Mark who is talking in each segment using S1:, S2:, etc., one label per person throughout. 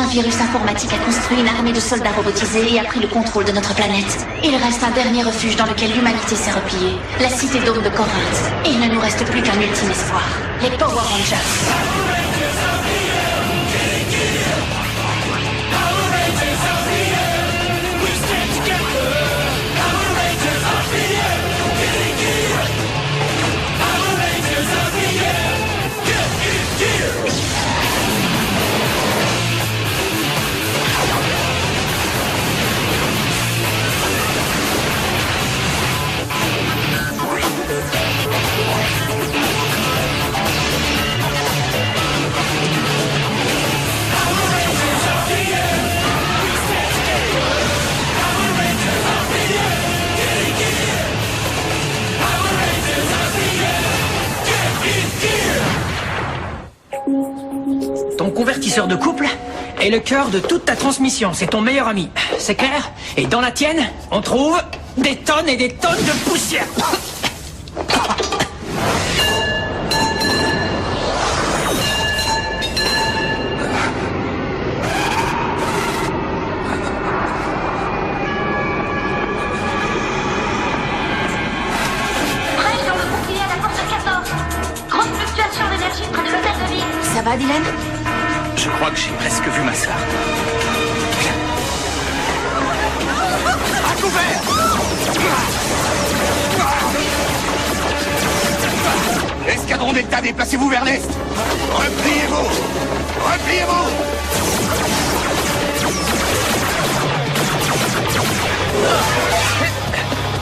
S1: Un virus informatique a construit une armée de soldats robotisés et a pris le contrôle de notre planète. Il reste un dernier refuge dans lequel l'humanité s'est repliée, la cité d'Aube de Corinthe. Et il ne nous reste plus qu'un ultime espoir, les Power Rangers.
S2: Ton convertisseur de couple est le cœur de toute ta transmission. C'est ton meilleur ami. C'est clair? Et dans la tienne, on trouve des tonnes et des tonnes de poussière.
S1: Ça va, Dylan?
S3: Je crois que j'ai presque vu ma sœur. À couvert! Escadron Delta, déplacez-vous vers l'est! Repliez-vous! Repliez-vous!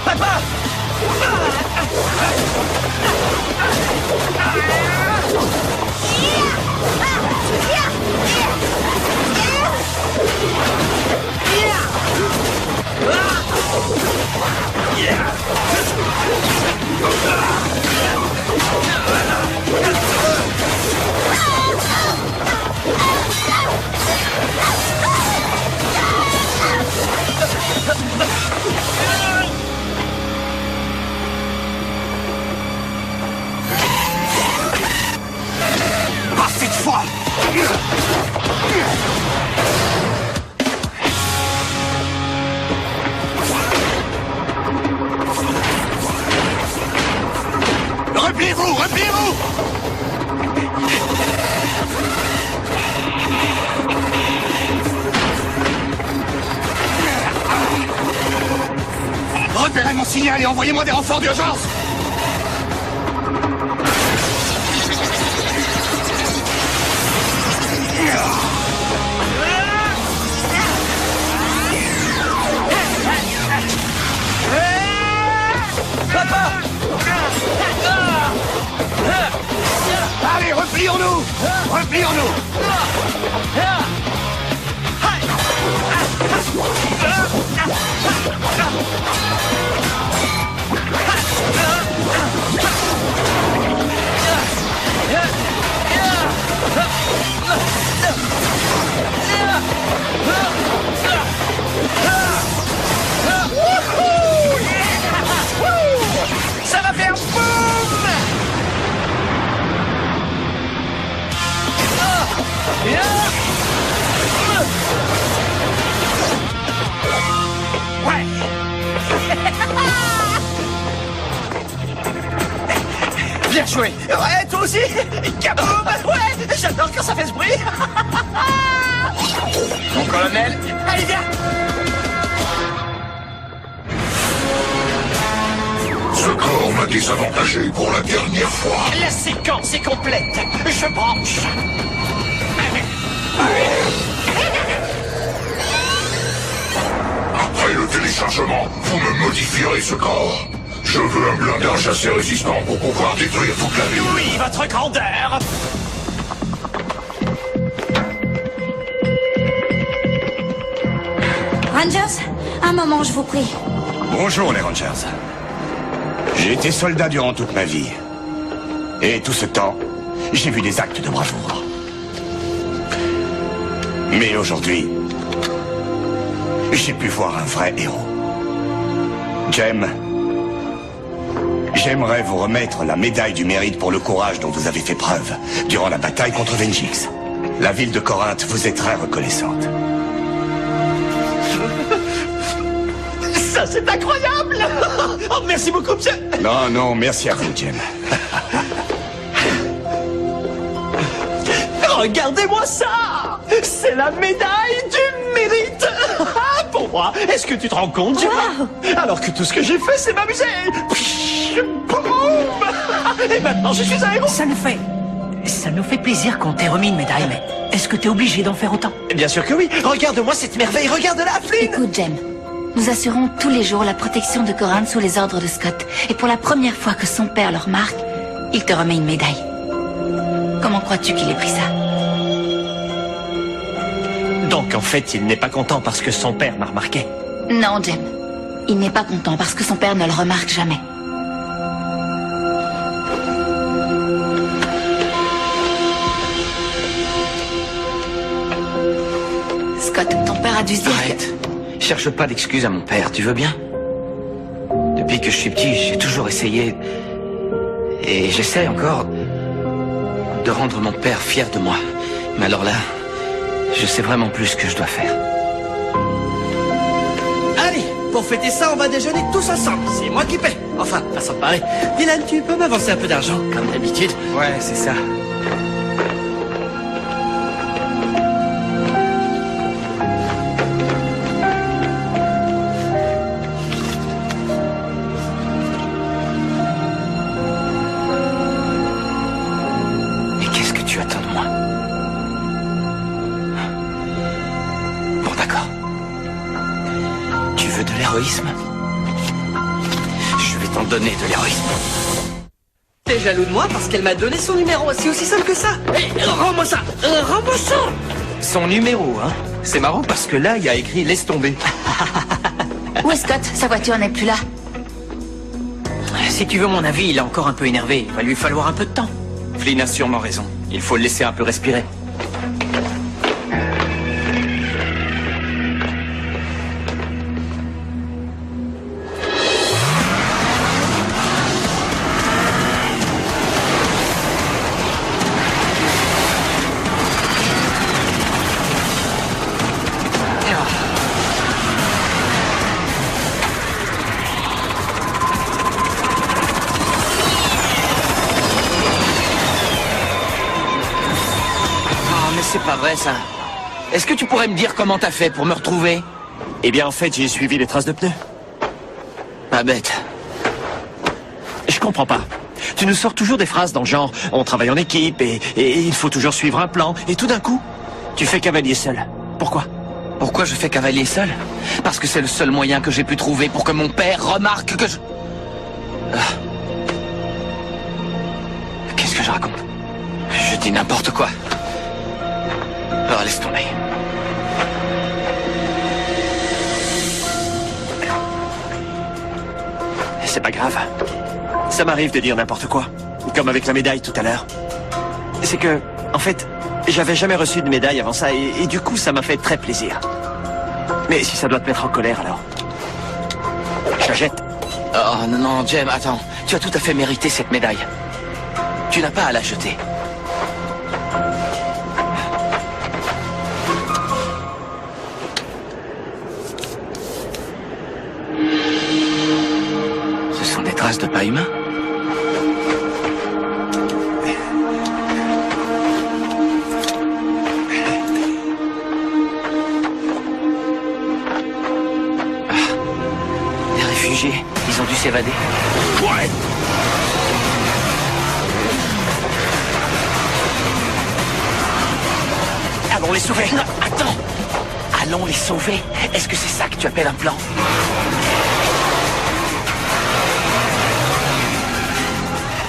S3: Papa! Pas cette fois! Repliez-vous! Repliez-vous! Repérez mon signal et envoyez-moi des renforts d'urgence! Papa! Allez, replions-nous! Replions-nous!
S2: Ça va faire boum! Ouais! Bien joué! Ouais, toi aussi! Kaboum! Ouais! J'adore quand ça fait ce bruit! Mon colonel, allez, viens!
S4: Ce corps m'a désavantagé pour la dernière fois.
S2: La séquence est complète! Je branche!
S4: Après le téléchargement, vous me modifierez ce corps. Je veux un blindage assez résistant pour pouvoir détruire toute la ville.
S2: Oui, votre grandeur!
S1: Rangers, un moment, je vous prie.
S3: Bonjour les Rangers. J'ai été soldat durant toute ma vie. Et tout ce temps, j'ai vu des actes de bravoure. Mais aujourd'hui, j'ai pu voir un vrai héros. Jem, j'aimerais vous remettre la médaille du mérite pour le courage dont vous avez fait preuve durant la bataille contre Vengix. La ville de Corinthe vous est très reconnaissante.
S5: Ça, c'est incroyable! Oh, merci beaucoup, monsieur!
S3: Non, non, merci à vous, Jem.
S5: Regardez-moi ça! C'est la médaille du mérite! Pour moi, est-ce que tu te rends compte, Jem? Alors que tout ce que j'ai fait, c'est m'amuser! Boum! Et maintenant, je suis un héros!
S2: Ça nous fait plaisir qu'on t'ait remis une médaille, mais est-ce que t'es obligé d'en faire autant?
S5: Bien sûr que oui! Regarde-moi cette merveille, regarde-la, Flynn!
S1: Écoute, Jem. Nous assurons tous les jours la protection de Corinthe sous les ordres de Scott. Et pour la première fois que son père le remarque, il te remet une médaille. Comment crois-tu qu'il ait pris ça?
S5: Donc, en fait, il n'est pas content parce que son père m'a remarqué.
S1: Non, Jem. Il n'est pas content parce que son père ne le remarque jamais. Scott, ton père a dû se dire que...
S6: Arrête. Cherche pas d'excuses à mon père, tu veux bien? Depuis que je suis petit, j'ai toujours essayé... Et j'essaie encore... de rendre mon père fier de moi. Mais alors là, je sais vraiment plus ce que je dois faire.
S5: Allez, pour fêter ça, on va déjeuner tous ensemble. C'est moi qui paie. Enfin, façon de parler. Dylan, tu peux m'avancer un peu d'argent, comme d'habitude?
S6: Ouais, c'est ça. Et qu'est-ce que tu attends de moi? Bon, d'accord. Tu veux de l'héroïsme? Je vais t'en donner de l'héroïsme.
S5: T'es jaloux de moi parce qu'elle m'a donné son numéro. C'est aussi simple que ça. Hé, rends-moi ça. Rends-moi ça.
S6: Son numéro, hein? C'est marrant parce que là, il y a écrit « Laisse tomber ».
S1: Où est Scott? Sa voiture n'est plus là.
S2: Si tu veux mon avis, il est encore un peu énervé. Il va lui falloir un peu de temps.
S6: Flynn a sûrement raison. Il faut le laisser un peu respirer. C'est pas vrai, ça. Est-ce que tu pourrais me dire comment t'as fait pour me retrouver?
S5: Eh bien, en fait, j'ai suivi les traces de pneus.
S6: Pas bête.
S5: Je comprends pas. Tu nous sors toujours des phrases dans le genre « on travaille en équipe et il faut toujours suivre un plan » et tout d'un coup, tu fais cavalier seul. Pourquoi?
S6: Pourquoi je fais cavalier seul? Parce que c'est le seul moyen que j'ai pu trouver pour que mon père remarque que je... Qu'est-ce que je raconte? Je dis n'importe quoi. Alors laisse tomber.
S5: C'est pas grave. Ça m'arrive de dire n'importe quoi. Comme avec la médaille tout à l'heure. C'est que, en fait, j'avais jamais reçu de médaille avant ça et du coup, ça m'a fait très plaisir. Mais si ça doit te mettre en colère, alors... je la jette.
S6: Oh non, non, Jem, attends. Tu as tout à fait mérité cette médaille. Tu n'as pas à la jeter. Ce sont des traces de pas humains. Les réfugiés, ils ont dû s'évader.
S3: Ouais.
S6: Allons les sauver. Non, attends. Allons les sauver. Est-ce que c'est ça que tu appelles un plan?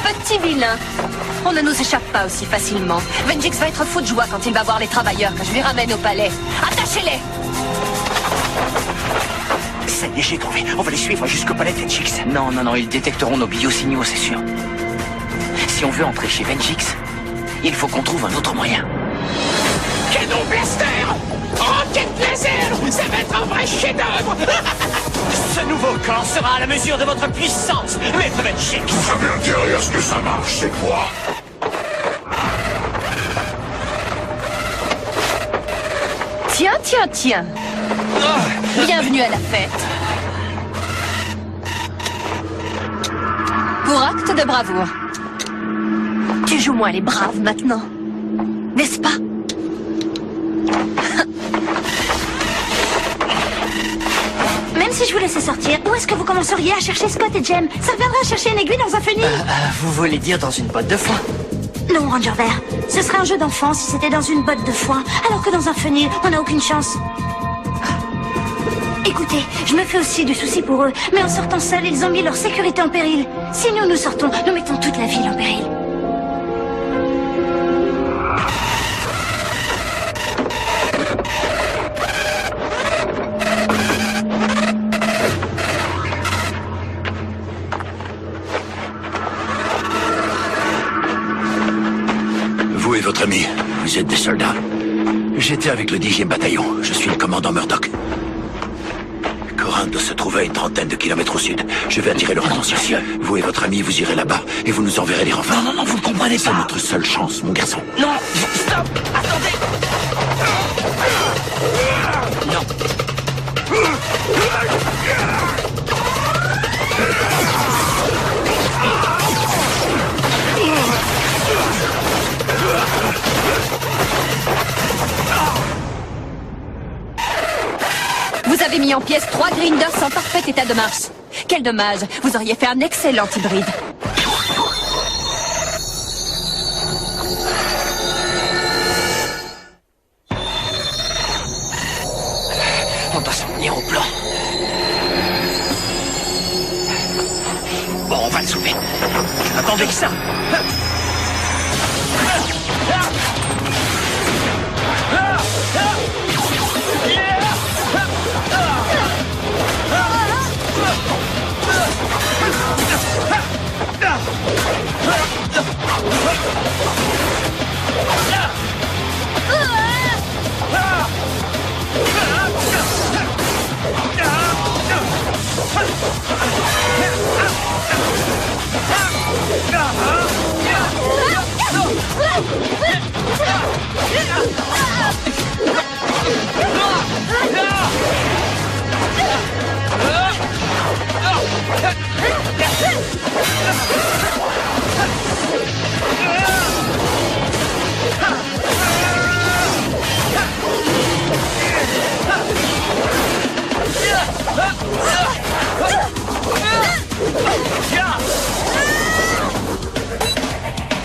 S7: Petit vilain. On ne nous échappe pas aussi facilement. Venjix va être fou de joie quand il va voir les travailleurs que je lui ramène au palais. Attachez-les!
S5: Ça y est, j'ai trouvé. On va les suivre jusqu'au palais de Venjix.
S6: Non, non, non, ils détecteront nos biosignaux, c'est sûr. Si on veut entrer chez Venjix, il faut qu'on trouve un autre moyen.
S5: Canon blaster! Rocket laser! Ça va être un vrai chef-d'œuvre! Ce nouveau corps sera à la mesure de votre puissance, maître Venjix!
S4: Vous avez intérêt à ce que ça marche, c'est quoi?
S7: Tiens, tiens, tiens. Bienvenue à la fête. Pour acte de bravoure. Tu joues moins les braves maintenant, n'est-ce pas?
S1: Même si je vous laissais sortir, où est-ce que vous commenceriez à chercher Scott et Jem? Ça reviendrait à chercher une aiguille dans un fenil.
S5: Vous voulez dire dans une botte de foin?
S1: Non, Ranger Vert. Ce serait un jeu d'enfant si c'était dans une botte de foin, alors que dans un fenil, on n'a aucune chance. Écoutez, je me fais aussi du souci pour eux, mais en sortant seuls, ils ont mis leur sécurité en péril. Si nous sortons, nous mettons toute la ville en péril.
S4: Vous et votre ami, vous êtes des soldats. J'étais avec le 10e bataillon. Je suis le commandant Murdoch. Corinth doit se trouver à une trentaine de kilomètres au sud. Je vais attirer leur attention. Vous et votre ami, vous irez là-bas et vous nous enverrez les renforts. Non, vous ne comprenez pas. C'est notre seule chance, mon garçon.
S2: Non, stop, attendez. Non.
S7: Vous avez mis en pièces 3 grinders en parfait état de marche. Quel dommage, vous auriez fait un excellent hybride.
S2: On doit s'en tenir au plan. Bon, on va le soulever. Attendez que ça.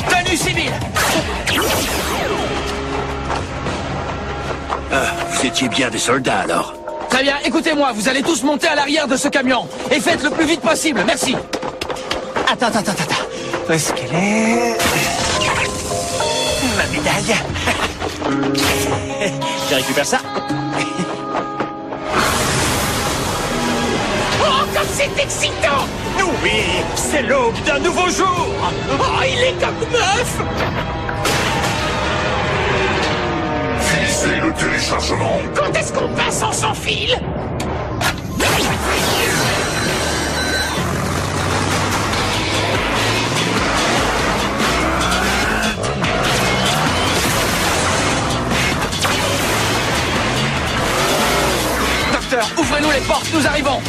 S2: Tenue civile.
S4: Vous étiez bien des soldats, alors.
S2: Très bien, écoutez-moi, vous allez tous monter à l'arrière de ce camion. Et faites le plus vite possible, merci. Attends. Où est-ce qu'elle est? Ma médaille. Je récupère ça. Oh, comme c'est excitant! Oui, c'est l'aube d'un nouveau jour. Oh, il est comme neuf.
S4: Finissez le téléchargement.
S2: Quand est-ce qu'on passe en sans fil? Docteur, ouvrez-nous les portes, nous arrivons.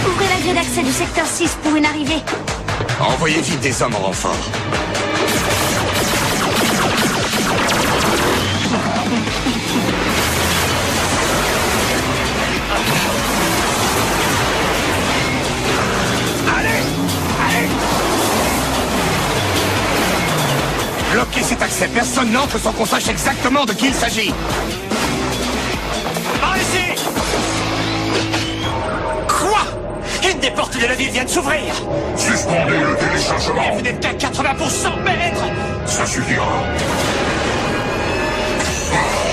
S1: Ouvrez la grille d'accès du secteur 6 pour une arrivée.
S3: Envoyez vite des hommes en renfort.
S2: Allez!
S3: Bloquez cet accès. Personne n'entre sans qu'on sache exactement de qui il s'agit.
S2: Par ici! Quoi? Une des portes de la ville vient de s'ouvrir.
S4: Suspendez le téléchargement.
S2: Vous n'êtes qu'à 80%, maître.
S4: Ça suffira.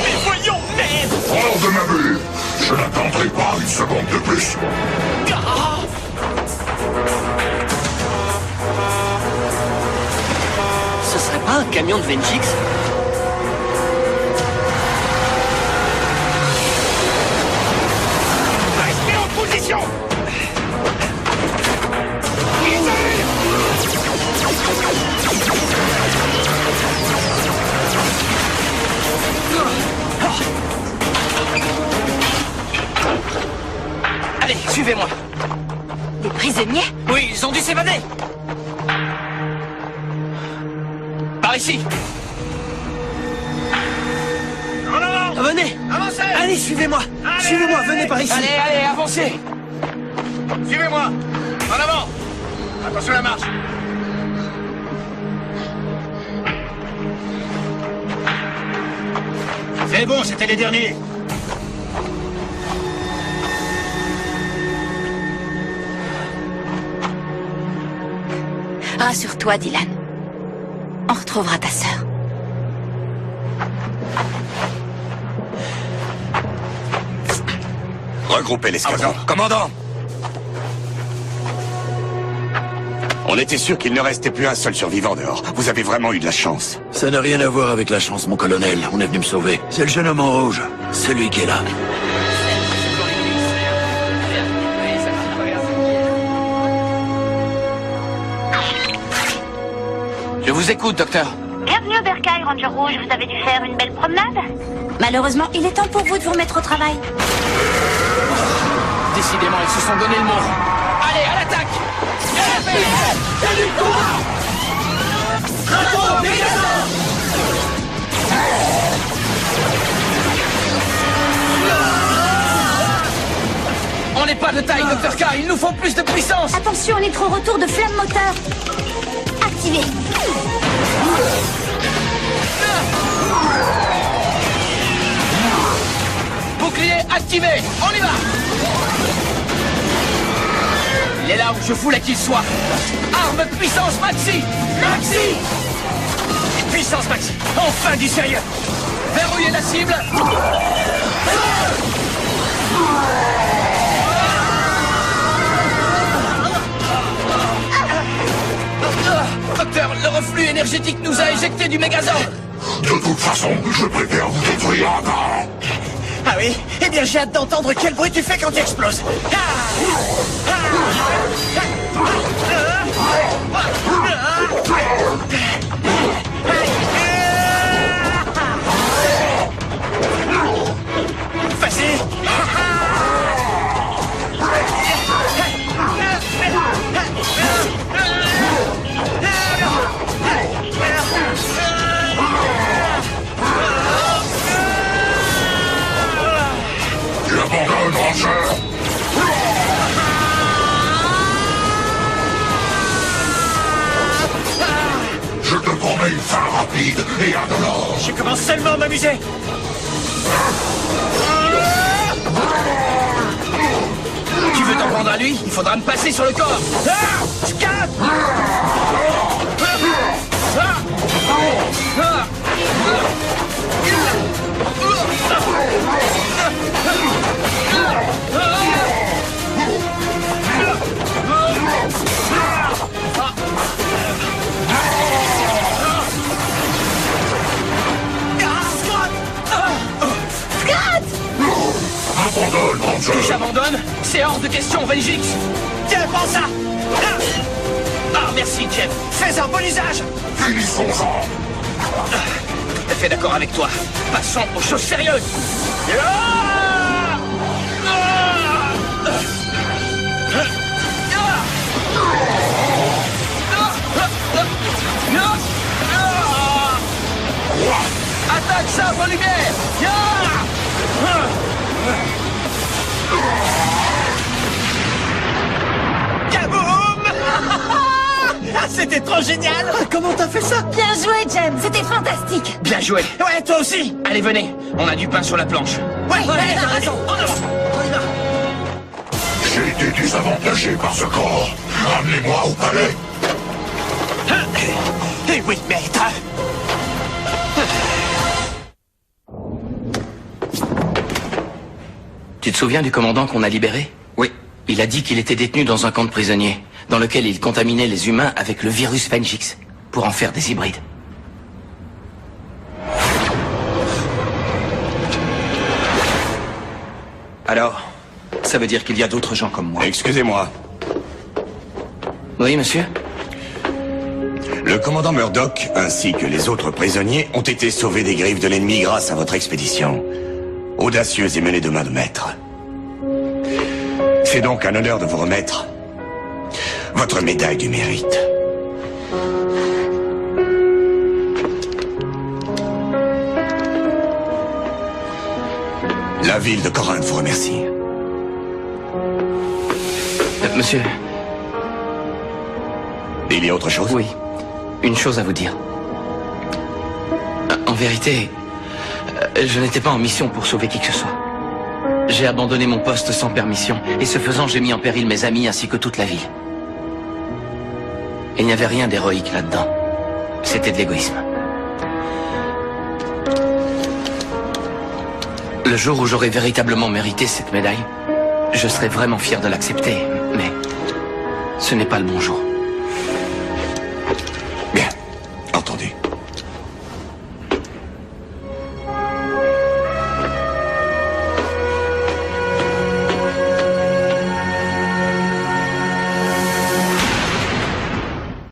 S2: Mais voyons, maître.
S4: Hors de ma vue. Je n'attendrai pas une seconde de plus.
S2: Ah!
S5: Ce serait pas un camion de Vengix?
S2: Restez en position. Allez, suivez-moi.
S7: Des prisonniers?
S2: Oui, ils ont dû s'évader. Par ici.
S5: Venez.
S3: Avancez!
S5: Allez, suivez-moi. Suivez-moi, venez par ici.
S2: Allez, avancez.
S3: Suivez-moi! En avant! Attention à la marche! C'est bon, c'était les derniers!
S1: Rassure-toi, Dylan. On retrouvera ta sœur.
S3: Regroupez l'escadron.
S4: Commandant!
S3: On était sûr qu'il ne restait plus un seul survivant dehors. Vous avez vraiment eu de la chance.
S4: Ça n'a rien à voir avec la chance, mon colonel. On est venu me sauver. C'est le jeune homme en rouge. Celui qui est là.
S6: Je vous écoute, docteur.
S8: Bienvenue au Bercail, Ranger Rouge. Vous avez dû faire une belle promenade?
S1: Malheureusement, il est temps pour vous de vous remettre au travail.
S2: Décidément, ils se sont donné le mot. Allez, à l'attaque. On n'est pas de taille, Dr. K. Il nous faut plus de puissance.
S1: Attention, nitro-retour de flamme moteur. Activé.
S2: Bouclier activé. On y va. Il est là où je voulais qu'il soit. Arme puissance maxi. Maxi. Puissance maxi. Enfin du sérieux. Verrouillez la cible. Docteur, le reflux énergétique nous a éjecté du Mégazord.
S3: De toute façon, je préfère vous détruire avant.
S5: Ah oui? Eh bien, j'ai hâte d'entendre quel bruit tu fais quand tu exploses. Vas-y.
S3: J'abandonne, Ranger. Je te promets une fin rapide et indolore.
S5: Je commence seulement à m'amuser.
S2: Tu veux t'en prendre à lui? Il faudra me passer sur le corps.
S5: Scat!
S3: Abandonne, Ranger.
S2: J'abandonne? C'est hors de question, Vengix.
S5: Tiens, prends ça!
S2: Ah, merci, Jeff.
S5: Fais un bon usage!
S3: Finissons-en.
S2: Tout à fait d'accord avec toi. Passons aux choses sérieuses. Attaque sabre lumière.
S5: Kaboum! Ah, c'était trop génial! Comment t'as fait ça?
S1: Bien joué, Jem. C'était fantastique.
S2: Bien joué.
S5: Ouais, toi aussi!
S2: Allez, venez. On a du pain sur la planche.
S5: Ouais, t'as raison! En avant! On y va!
S3: J'ai été désavantagé par ce corps. Ramenez-moi au palais.
S5: Et oui, maître!
S6: Tu te souviens du commandant qu'on a libéré? Oui. Il a dit qu'il était détenu dans un camp de prisonniers, dans lequel il contaminait les humains avec le virus Vengix, pour en faire des hybrides.
S2: Alors, ça veut dire qu'il y a d'autres gens comme moi.
S3: Excusez-moi.
S6: Oui, monsieur?
S3: Le commandant Murdoch, ainsi que les autres prisonniers, ont été sauvés des griffes de l'ennemi grâce à votre expédition. Audacieuse et menée de main de maître. fait donc un honneur de vous remettre votre médaille du mérite. La ville de Corinthe vous remercie.
S6: Monsieur...
S3: Il y a autre chose?
S6: Oui, une chose à vous dire. En vérité, je n'étais pas en mission pour sauver qui que ce soit. J'ai abandonné mon poste sans permission, et ce faisant, j'ai mis en péril mes amis ainsi que toute la ville. Il n'y avait rien d'héroïque là-dedans. C'était de l'égoïsme. Le jour où j'aurai véritablement mérité cette médaille, je serai vraiment fier de l'accepter, mais ce n'est pas le bon jour.